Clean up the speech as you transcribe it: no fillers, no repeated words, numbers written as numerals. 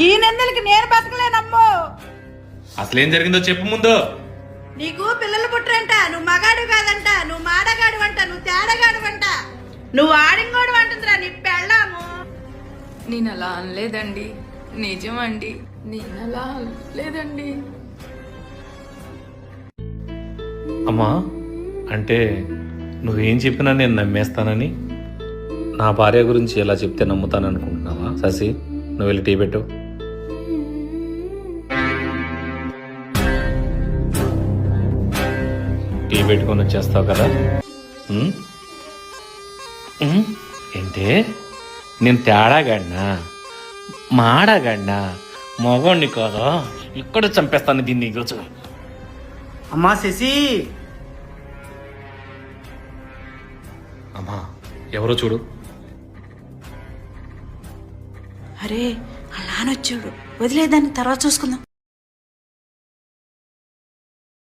ఈ నెందులకి నేను బతకలేనమ్మో. అసలేం జరిగిందో చెప్పు ముందు. నీకు పిల్లలు పుట్టరంట, నువ్వు మగాడు కాదంట, నువ్వు మాడగాడు అంట, నువ్వు తేడగాడు అంట, నువ్వు ఆడింగోడు అంటుందిరా నీ పెళ్ళాము. నేను అలా అనలేదండి, నిజమండి, నేను అలా అనలేదండి. అమ్మా, అంటే నువ్వేం చెప్పినా నేను నమ్మేస్తానని, నా భార్య గురించి ఎలా చెప్తే నమ్ముతాను అనుకుంటున్నావా? శశి, నువ్వు వెళ్ళి టీ పెట్టు. టీ పెట్టుకొని వచ్చేస్తావు కదా. ఏంటే, నేను తేడాగాడినా మాడాగాడినా మగోడిని కాదా? ఇక్కడ చంపేస్తాను దీన్ని ఈరోజు. అమ్మా శశి. అమ్మా, ఎవరో చూడు. అరే అలా అనొచ్చాడు, వదిలేదాన్ని తర్వాత చూసుకుందాం.